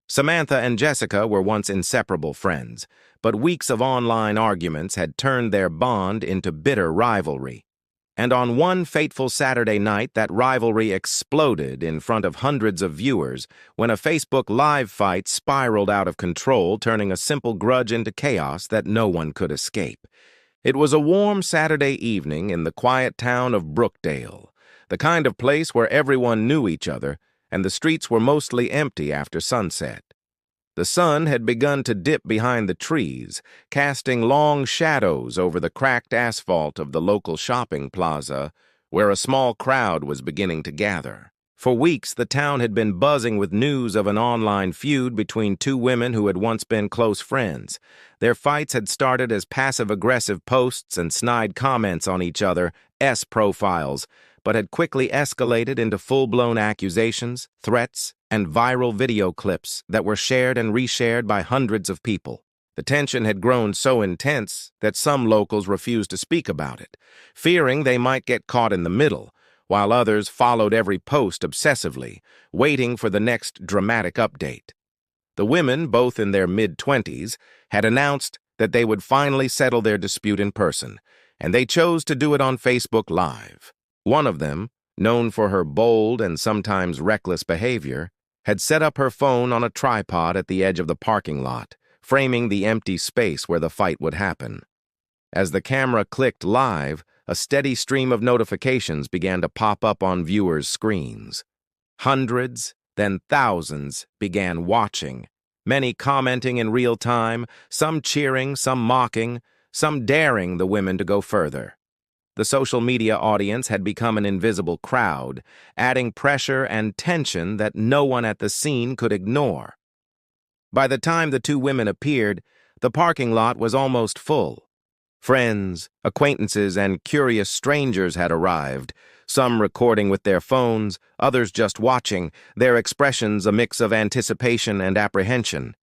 Samantha and Jessica were once inseparable friends, but weeks of online arguments had turned their bond into bitter rivalry. And on one fateful Saturday night, that rivalry exploded in front of hundreds of viewers when a Facebook Live fight spiraled out of control, turning a simple grudge into chaos that no one could escape. It was a warm Saturday evening in the quiet town of Brookdale, the kind of place where everyone knew each other, and the streets were mostly empty after sunset. The sun had begun to dip behind the trees, casting long shadows over the cracked asphalt of the local shopping plaza, where a small crowd was beginning to gather. For weeks, the town had been buzzing with news of an online feud between two women who had once been close friends. Their fights had started as passive-aggressive posts and snide comments on each other's profiles, but had quickly escalated into full-blown accusations, threats, and viral video clips that were shared and reshared by hundreds of people. The tension had grown so intense that some locals refused to speak about it, fearing they might get caught in the middle, while others followed every post obsessively, waiting for the next dramatic update. The women, both in their mid-20s, had announced that they would finally settle their dispute in person, and they chose to do it on Facebook Live. One of them, known for her bold and sometimes reckless behavior, had set up her phone on a tripod at the edge of the parking lot, framing the empty space where the fight would happen. As the camera clicked live, a steady stream of notifications began to pop up on viewers' screens. Hundreds, then thousands, began watching, many commenting in real time, some cheering, some mocking, some daring the women to go further. The social media audience had become an invisible crowd, adding pressure and tension that no one at the scene could ignore. By the time the two women appeared, the parking lot was almost full. Friends, acquaintances, and curious strangers had arrived, some recording with their phones, others just watching, their expressions a mix of anticipation and apprehension.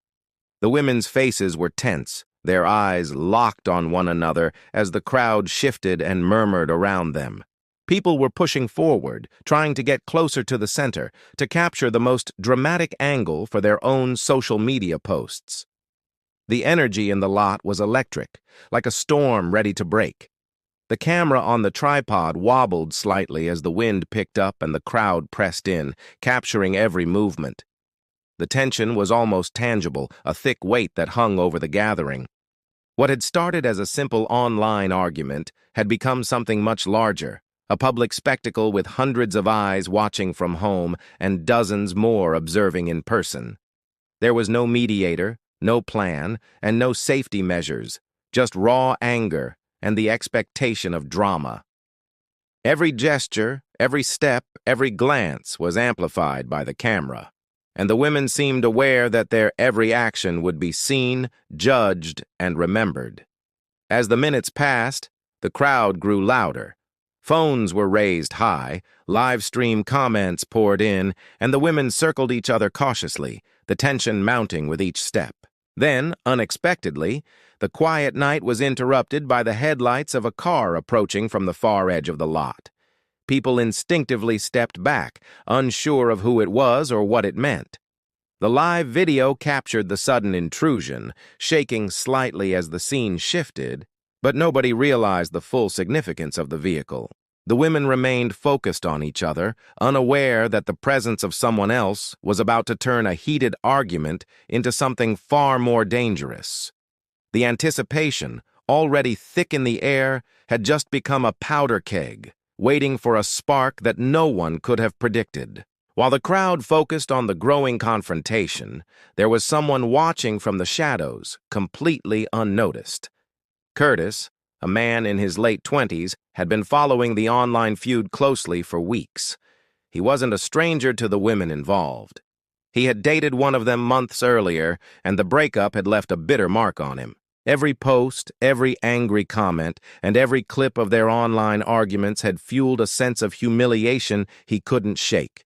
The women's faces were tense, their eyes locked on one another as the crowd shifted and murmured around them. People were pushing forward, trying to get closer to the center, to capture the most dramatic angle for their own social media posts. The energy in the lot was electric, like a storm ready to break. The camera on the tripod wobbled slightly as the wind picked up and the crowd pressed in, capturing every movement. The tension was almost tangible, a thick weight that hung over the gathering. What had started as a simple online argument had become something much larger, a public spectacle with hundreds of eyes watching from home and dozens more observing in person. There was no mediator, no plan, and no safety measures, just raw anger and the expectation of drama. Every gesture, every step, every glance was amplified by the camera, and the women seemed aware that their every action would be seen, judged, and remembered. As the minutes passed, the crowd grew louder. Phones were raised high, live stream comments poured in, and the women circled each other cautiously, the tension mounting with each step. Then, unexpectedly, the quiet night was interrupted by the headlights of a car approaching from the far edge of the lot. People instinctively stepped back, unsure of who it was or what it meant. The live video captured the sudden intrusion, shaking slightly as the scene shifted, but nobody realized the full significance of the vehicle. The women remained focused on each other, unaware that the presence of someone else was about to turn a heated argument into something far more dangerous. The anticipation, already thick in the air, had just become a powder keg, waiting for a spark that no one could have predicted. While the crowd focused on the growing confrontation, there was someone watching from the shadows, completely unnoticed. Curtis, a man in his late 20s, had been following the online feud closely for weeks. He wasn't a stranger to the women involved. He had dated one of them months earlier, and the breakup had left a bitter mark on him. Every post, every angry comment, and every clip of their online arguments had fueled a sense of humiliation he couldn't shake.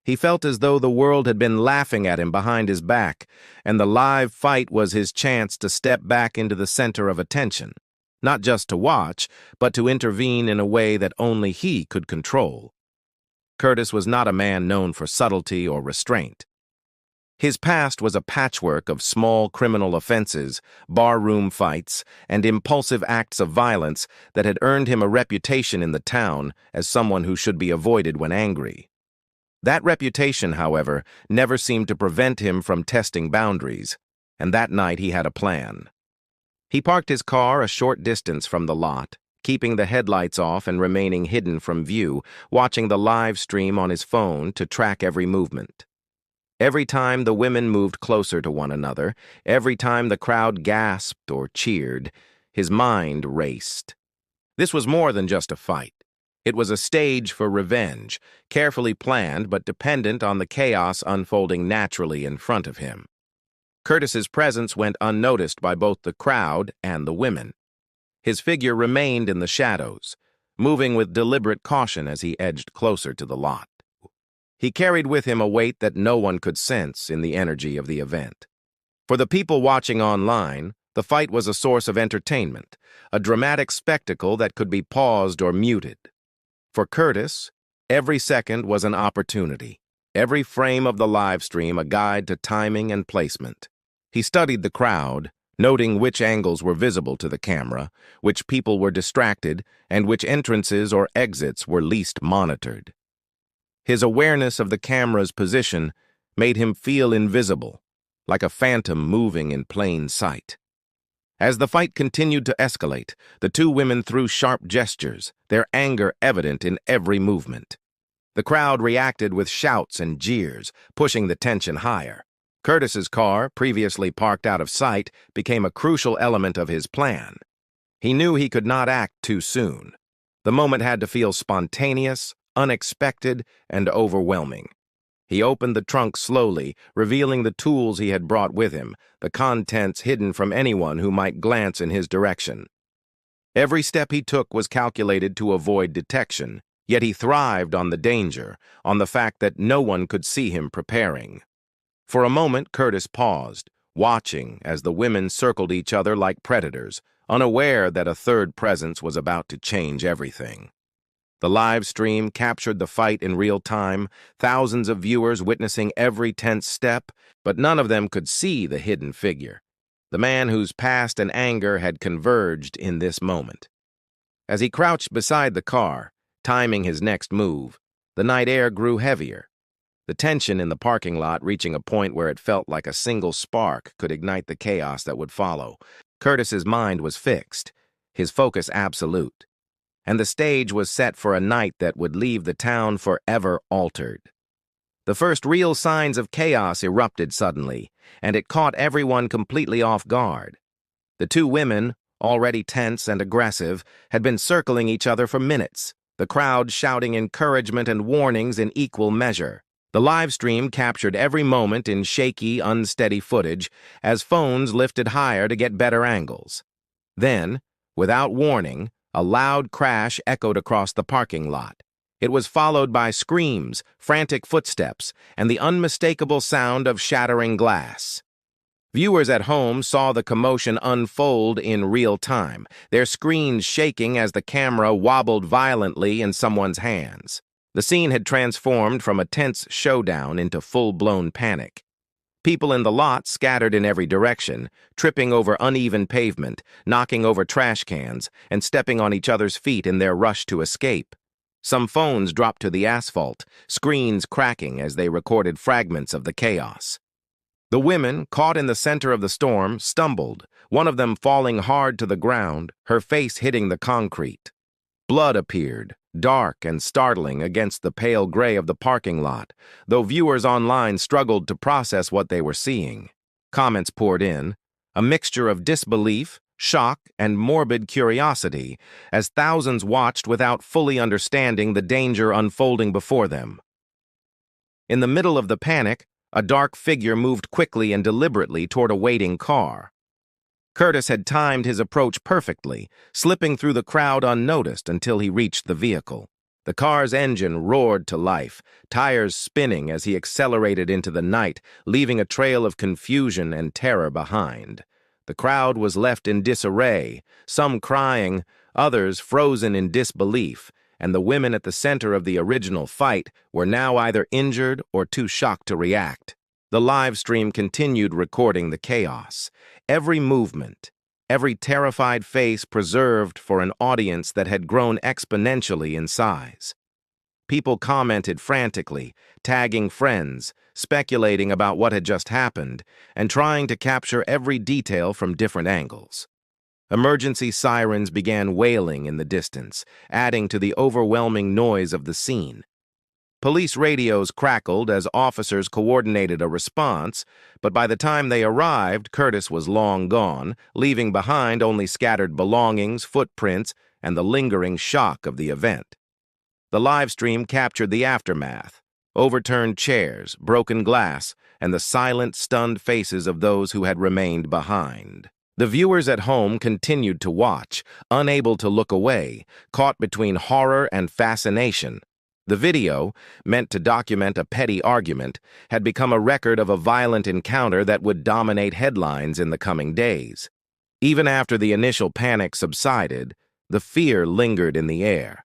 He felt as though the world had been laughing at him behind his back, and the live fight was his chance to step back into the center of attention. Not just to watch, but to intervene in a way that only he could control. Curtis was not a man known for subtlety or restraint. His past was a patchwork of small criminal offenses, barroom fights, and impulsive acts of violence that had earned him a reputation in the town as someone who should be avoided when angry. That reputation, however, never seemed to prevent him from testing boundaries, and that night he had a plan. He parked his car a short distance from the lot, keeping the headlights off and remaining hidden from view, watching the live stream on his phone to track every movement. Every time the women moved closer to one another, every time the crowd gasped or cheered, his mind raced. This was more than just a fight. It was a stage for revenge, carefully planned but dependent on the chaos unfolding naturally in front of him. Curtis's presence went unnoticed by both the crowd and the women. His figure remained in the shadows, moving with deliberate caution as he edged closer to the lot. He carried with him a weight that no one could sense in the energy of the event. For the people watching online, the fight was a source of entertainment, a dramatic spectacle that could be paused or muted. For Curtis, every second was an opportunity, every frame of the live stream a guide to timing and placement. He studied the crowd, noting which angles were visible to the camera, which people were distracted, and which entrances or exits were least monitored. His awareness of the camera's position made him feel invisible, like a phantom moving in plain sight. As the fight continued to escalate, the two women threw sharp gestures, their anger evident in every movement. The crowd reacted with shouts and jeers, pushing the tension higher. Curtis's car, previously parked out of sight, became a crucial element of his plan. He knew he could not act too soon. The moment had to feel spontaneous, unexpected, and overwhelming. He opened the trunk slowly, revealing the tools he had brought with him, the contents hidden from anyone who might glance in his direction. Every step he took was calculated to avoid detection, yet he thrived on the danger, on the fact that no one could see him preparing. For a moment, Curtis paused, watching as the women circled each other like predators, unaware that a third presence was about to change everything. The live stream captured the fight in real time, thousands of viewers witnessing every tense step, but none of them could see the hidden figure, the man whose past and anger had converged in this moment. As he crouched beside the car, timing his next move, the night air grew heavier, the tension in the parking lot reaching a point where it felt like a single spark could ignite the chaos that would follow. Curtis's mind was fixed, his focus absolute, and the stage was set for a night that would leave the town forever altered. The first real signs of chaos erupted suddenly, and it caught everyone completely off guard. The two women, already tense and aggressive, had been circling each other for minutes, the crowd shouting encouragement and warnings in equal measure. The live stream captured every moment in shaky, unsteady footage as phones lifted higher to get better angles. Then, without warning, a loud crash echoed across the parking lot. It was followed by screams, frantic footsteps, and the unmistakable sound of shattering glass. Viewers at home saw the commotion unfold in real time, their screens shaking as the camera wobbled violently in someone's hands. The scene had transformed from a tense showdown into full-blown panic. People in the lot scattered in every direction, tripping over uneven pavement, knocking over trash cans, and stepping on each other's feet in their rush to escape. Some phones dropped to the asphalt, screens cracking as they recorded fragments of the chaos. The women, caught in the center of the storm, stumbled, one of them falling hard to the ground, her face hitting the concrete. Blood appeared, dark and startling against the pale gray of the parking lot, though viewers online struggled to process what they were seeing. Comments poured in, a mixture of disbelief, shock, and morbid curiosity, as thousands watched without fully understanding the danger unfolding before them. In the middle of the panic, a dark figure moved quickly and deliberately toward a waiting car. Curtis had timed his approach perfectly, slipping through the crowd unnoticed until he reached the vehicle. The car's engine roared to life, tires spinning as he accelerated into the night, leaving a trail of confusion and terror behind. The crowd was left in disarray, some crying, others frozen in disbelief, and the women at the center of the original fight were now either injured or too shocked to react. The live stream continued recording the chaos. Every movement, every terrified face preserved for an audience that had grown exponentially in size. People commented frantically, tagging friends, speculating about what had just happened, and trying to capture every detail from different angles. Emergency sirens began wailing in the distance, adding to the overwhelming noise of the scene. Police radios crackled as officers coordinated a response, but by the time they arrived, Curtis was long gone, leaving behind only scattered belongings, footprints, and the lingering shock of the event. The live stream captured the aftermath: overturned chairs, broken glass, and the silent, stunned faces of those who had remained behind. The viewers at home continued to watch, unable to look away, caught between horror and fascination. The video, meant to document a petty argument, had become a record of a violent encounter that would dominate headlines in the coming days. Even after the initial panic subsided, the fear lingered in the air.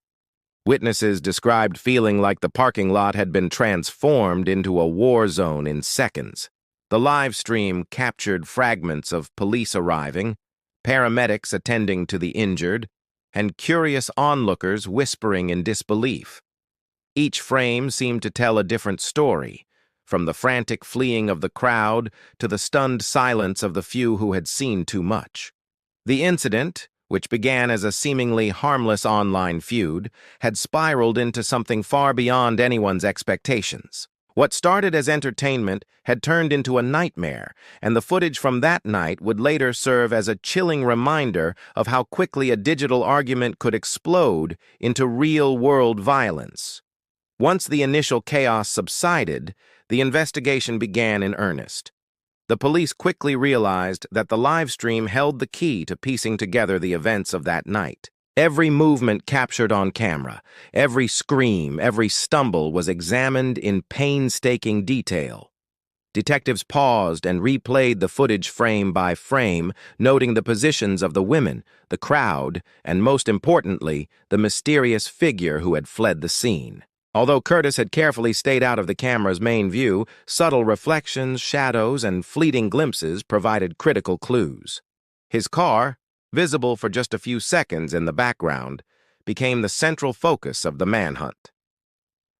Witnesses described feeling like the parking lot had been transformed into a war zone in seconds. The live stream captured fragments of police arriving, paramedics attending to the injured, and curious onlookers whispering in disbelief. Each frame seemed to tell a different story, from the frantic fleeing of the crowd to the stunned silence of the few who had seen too much. The incident, which began as a seemingly harmless online feud, had spiraled into something far beyond anyone's expectations. What started as entertainment had turned into a nightmare, and the footage from that night would later serve as a chilling reminder of how quickly a digital argument could explode into real-world violence. Once the initial chaos subsided, the investigation began in earnest. The police quickly realized that the live stream held the key to piecing together the events of that night. Every movement captured on camera, every scream, every stumble was examined in painstaking detail. Detectives paused and replayed the footage frame by frame, noting the positions of the women, the crowd, and most importantly, the mysterious figure who had fled the scene. Although Curtis had carefully stayed out of the camera's main view, subtle reflections, shadows, and fleeting glimpses provided critical clues. His car, visible for just a few seconds in the background, became the central focus of the manhunt.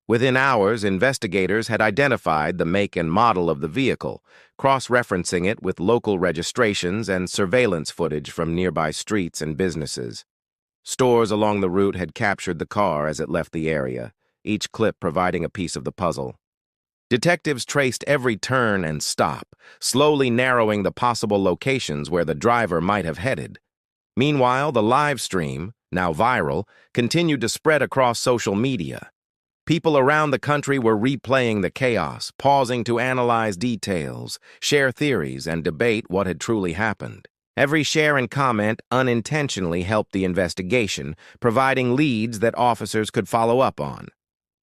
Within hours, investigators had identified the make and model of the vehicle, cross-referencing it with local registrations and surveillance footage from nearby streets and businesses. Stores along the route had captured the car as it left the area, each clip providing a piece of the puzzle. Detectives traced every turn and stop, slowly narrowing the possible locations where the driver might have headed. Meanwhile, the live stream, now viral, continued to spread across social media. People around the country were replaying the chaos, pausing to analyze details, share theories, and debate what had truly happened. Every share and comment unintentionally helped the investigation, providing leads that officers could follow up on.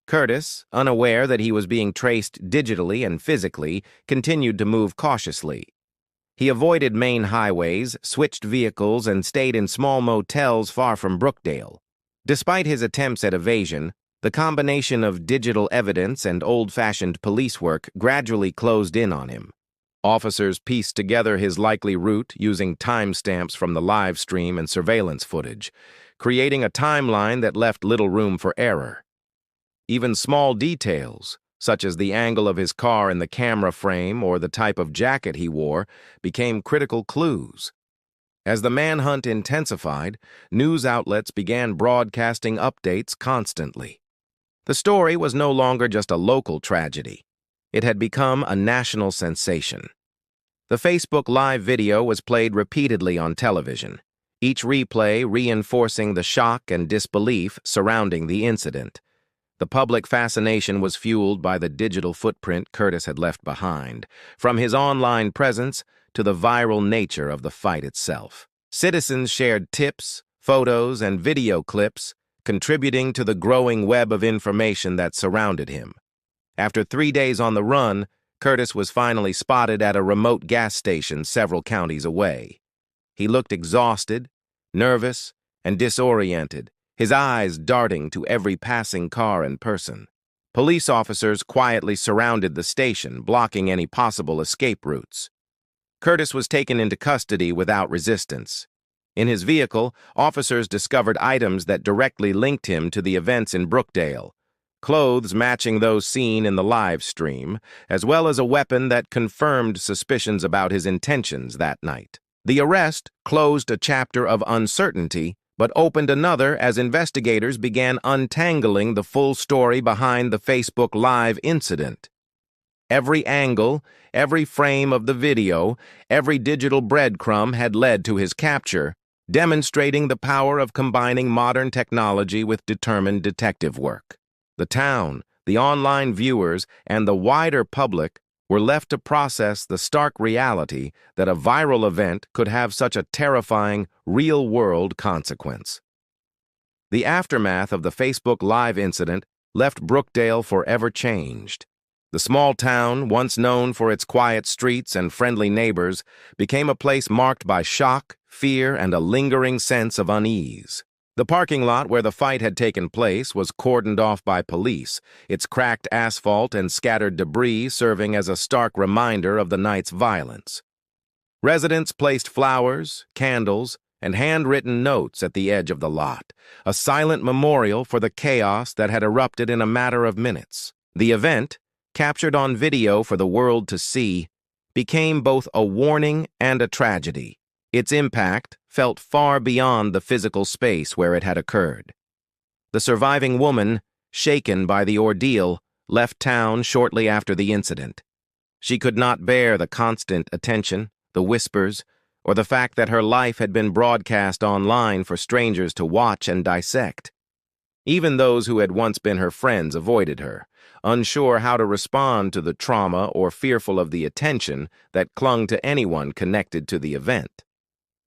Curtis, unaware that he was being traced digitally and physically, continued to move cautiously. He avoided main highways, switched vehicles, and stayed in small motels far from Brookdale. Despite his attempts at evasion, the combination of digital evidence and old-fashioned police work gradually closed in on him. Officers pieced together his likely route using timestamps from the live stream and surveillance footage, creating a timeline that left little room for error. Even small details, such as the angle of his car in the camera frame or the type of jacket he wore, became critical clues. As the manhunt intensified, news outlets began broadcasting updates constantly. The story was no longer just a local tragedy. It had become a national sensation. The Facebook Live video was played repeatedly on television, each replay reinforcing the shock and disbelief surrounding the incident. The public fascination was fueled by the digital footprint Curtis had left behind, from his online presence to the viral nature of the fight itself. Citizens shared tips, photos, and video clips, contributing to the growing web of information that surrounded him. After 3 days on the run, Curtis was finally spotted at a remote gas station several counties away. He looked exhausted, nervous, and disoriented, his eyes darting to every passing car and person. Police officers quietly surrounded the station, blocking any possible escape routes. Curtis was taken into custody without resistance. In his vehicle, officers discovered items that directly linked him to the events in Brookdale, clothes matching those seen in the live stream, as well as a weapon that confirmed suspicions about his intentions that night. The arrest closed a chapter of uncertainty, but opened another as investigators began untangling the full story behind the Facebook Live incident. Every angle, every frame of the video, every digital breadcrumb had led to his capture, demonstrating the power of combining modern technology with determined detective work. The town, the online viewers, and the wider public were left to process the stark reality that a viral event could have such a terrifying, real-world consequence. The aftermath of the Facebook Live incident left Brookdale forever changed. The small town, once known for its quiet streets and friendly neighbors, became a place marked by shock, fear, and a lingering sense of unease. The parking lot where the fight had taken place was cordoned off by police, its cracked asphalt and scattered debris serving as a stark reminder of the night's violence. Residents placed flowers, candles, and handwritten notes at the edge of the lot, a silent memorial for the chaos that had erupted in a matter of minutes. The event, captured on video for the world to see, became both a warning and a tragedy. Its impact felt far beyond the physical space where it had occurred. The surviving woman, shaken by the ordeal, left town shortly after the incident. She could not bear the constant attention, the whispers, or the fact that her life had been broadcast online for strangers to watch and dissect. Even those who had once been her friends avoided her, unsure how to respond to the trauma or fearful of the attention that clung to anyone connected to the event.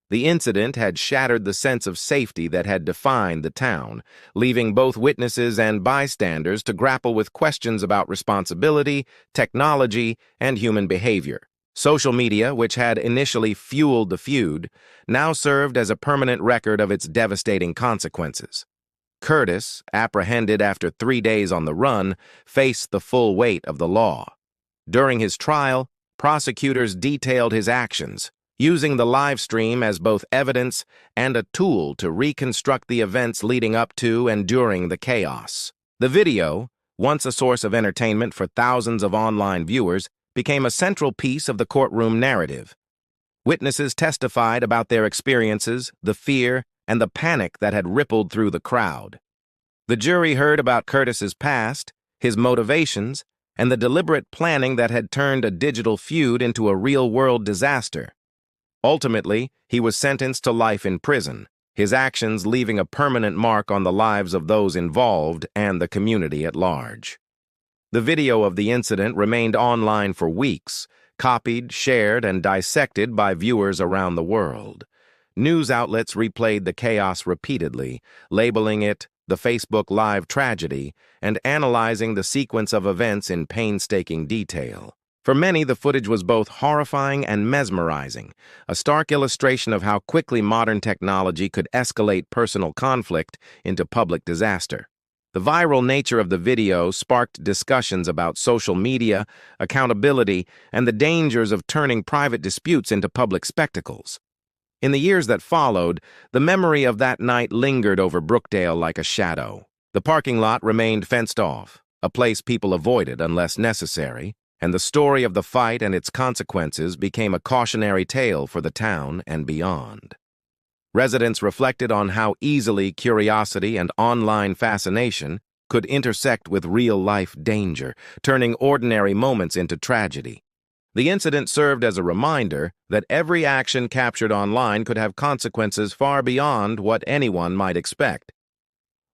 The incident had shattered the sense of safety that had defined the town, leaving both witnesses and bystanders to grapple with questions about responsibility, technology, and human behavior. Social media, which had initially fueled the feud, now served as a permanent record of its devastating consequences. Curtis, apprehended after 3 days on the run, faced the full weight of the law. During his trial, prosecutors detailed his actions, using the live stream as both evidence and a tool to reconstruct the events leading up to and during the chaos. The video, once a source of entertainment for thousands of online viewers, became a central piece of the courtroom narrative. Witnesses testified about their experiences, the fear, and the panic that had rippled through the crowd. The jury heard about Curtis's past, his motivations, and the deliberate planning that had turned a digital feud into a real-world disaster. Ultimately, he was sentenced to life in prison, his actions leaving a permanent mark on the lives of those involved and the community at large. The video of the incident remained online for weeks, copied, shared, and dissected by viewers around the world. News outlets replayed the chaos repeatedly, labeling it the Facebook Live tragedy and analyzing the sequence of events in painstaking detail. For many, the footage was both horrifying and mesmerizing, a stark illustration of how quickly modern technology could escalate personal conflict into public disaster. The viral nature of the video sparked discussions about social media, accountability, and the dangers of turning private disputes into public spectacles. In the years that followed, the memory of that night lingered over Brookdale like a shadow. The parking lot remained fenced off, a place people avoided unless necessary, and the story of the fight and its consequences became a cautionary tale for the town and beyond. Residents reflected on how easily curiosity and online fascination could intersect with real-life danger, turning ordinary moments into tragedy. The incident served as a reminder that every action captured online could have consequences far beyond what anyone might expect.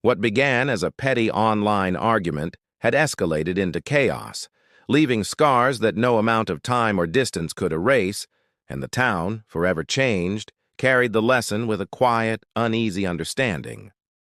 What began as a petty online argument had escalated into chaos, leaving scars that no amount of time or distance could erase, and the town, forever changed, carried the lesson with a quiet, uneasy understanding.